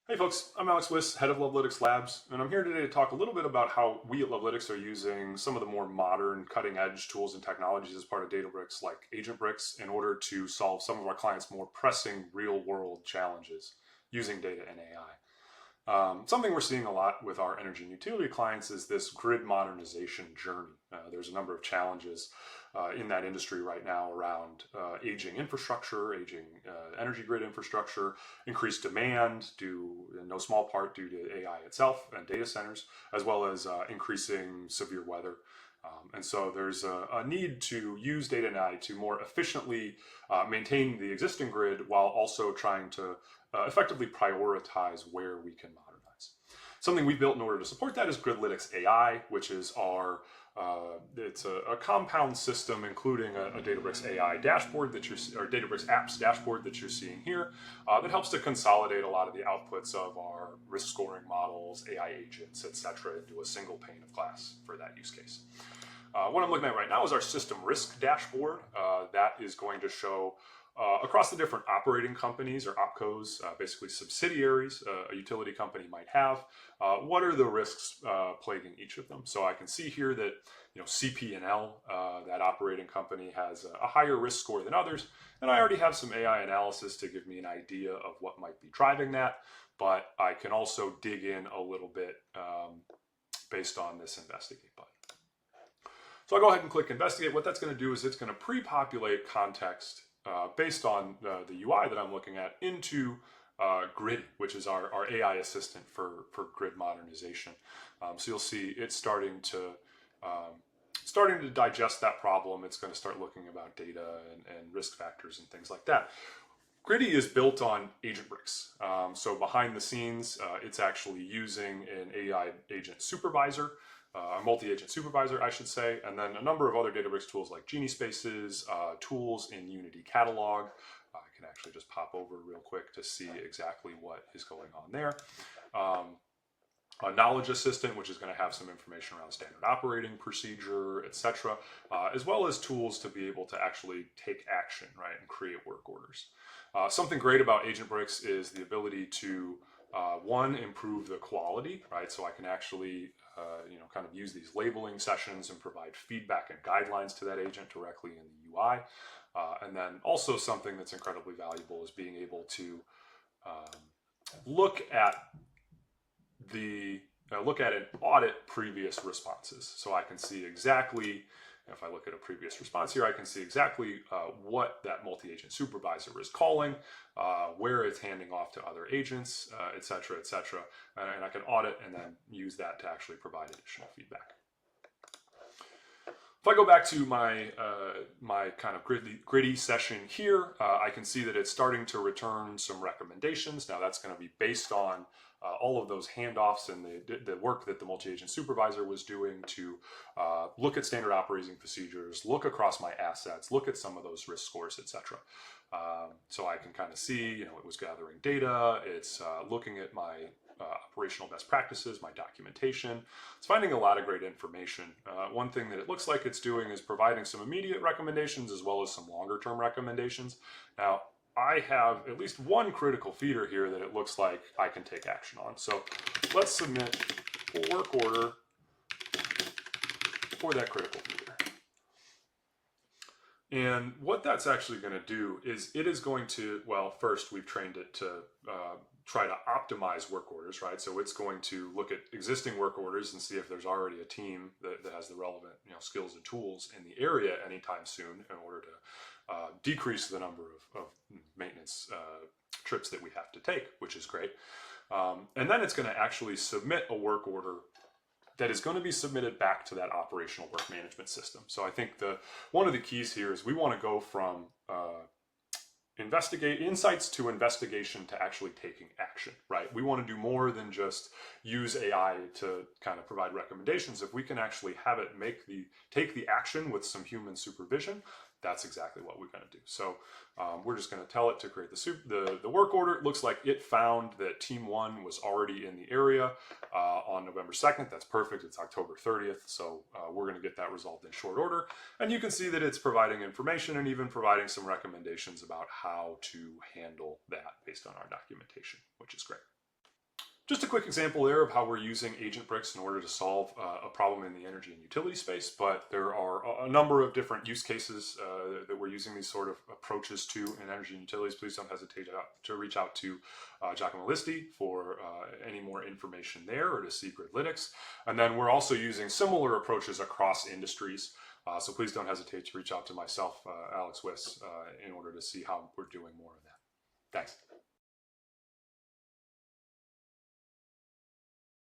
Hey folks, I'm Alex Wiss, head of Lovelytics Labs, and I'm here today to talk a little bit about how we at Lovelytics are using some of the more modern, cutting-edge tools and technologies as part of Databricks like Agent Bricks in order to solve some of our clients' more pressing real-world challenges using data and AI. Something we're seeing a lot with our energy and utility clients is this grid modernization journey. There's a number of challenges in that industry right now around aging infrastructure, aging energy grid infrastructure, increased demand due in no small part due to AI itself and data centers, as well as increasing severe weather. And so there's a need to use data and AI to more efficiently maintain the existing grid while also trying to effectively prioritize where we can modernize. Something we've built in order to support that is Gridlytics AI, which is our it's a compound system, including a Databricks AI dashboard that or Databricks apps dashboard that you're seeing here, that helps to consolidate a lot of the outputs of our risk scoring models, AI agents, etc., into a single pane of glass for that use case. What I'm looking at right now is our system risk dashboard. That is going to show across the different operating companies or opcos, basically subsidiaries a utility company might have, what are the risks plaguing each of them. So I can see here that CP&L, that operating company, has a higher risk score than others, and I already have some AI analysis to give me an idea of what might be driving that, but I can also dig in a little bit based on this investigate button. So I'll go ahead and click investigate. What that's going to do is it's going to pre-populate context based on the UI that I'm looking at into Griddy, which is our AI assistant for grid modernization. So you'll see it's starting to digest that problem. It's going to start looking about data and risk factors and things like that. Griddy is built on Agent Bricks. So behind the scenes, it's actually using an AI agent supervisor, a multi-agent supervisor, I should say, and then a number of other Databricks tools like Genie Spaces, tools in Unity Catalog. I can actually just pop over real quick to see exactly what is going on there. A knowledge assistant, which is going to have some information around standard operating procedure, etc., as well as tools to be able to actually take action, right, and create work orders. Something great about Agent Bricks is the ability to one, improve the quality, right? So I can actually, kind of use these labeling sessions and provide feedback and guidelines to that agent directly in the UI. And then also something that's incredibly valuable is being able to look at and audit previous responses. So I can see exactly, if I look at a previous response here, I can see exactly what that multi-agent supervisor is calling, where it's handing off to other agents, et cetera, and I can audit and then use that to actually provide additional feedback. If I go back to my my kind of Griddy session here, I can see that it's starting to return some recommendations. Now that's going to be based on all of those handoffs and the work that the multi-agent supervisor was doing to look at standard operating procedures, look across my assets, look at some of those risk scores, etc. So I can kind of see, it was gathering data, it's looking at my operational best practices, my documentation. It's finding a lot of great information. One thing that it looks like it's doing is providing some immediate recommendations as well as some longer term recommendations. Now, I have at least one critical feeder here that it looks like I can take action on. So let's submit a work order for that critical feeder. And what that's actually going to do is it is going to, well, first we've trained it to try to optimize work orders, right? So it's going to look at existing work orders and see if there's already a team that has the relevant skills and tools in the area anytime soon in order to decrease the number of maintenance trips that we have to take, which is great. And then it's going to actually submit a work order that is going to be submitted back to that operational work management system. So I think one of the keys here is we want to go from insights to investigation to actually taking action, right? We want to do more than just use AI to kind of provide recommendations. If we can actually have it take the action with some human supervision, that's exactly what we're going to do. So we're just going to tell it to create the work order. It looks like it found that team 1 was already in the area on November 2nd. That's perfect. It's October 30th. So we're going to get that resolved in short order. And you can see that it's providing information and even providing some recommendations about how to handle that based on our documentation, which is great. just a quick example there of how we're using Agent Bricks in order to solve a problem in the energy and utility space, but there are a number of different use cases that we're using these sort of approaches to in energy and utilities. Please don't hesitate to reach out to Giacomo Listi for any more information there, or to see Gridlytics. And then we're also using similar approaches across industries. So please don't hesitate to reach out to myself, Alex Wiss, in order to see how we're doing more of that. Thanks.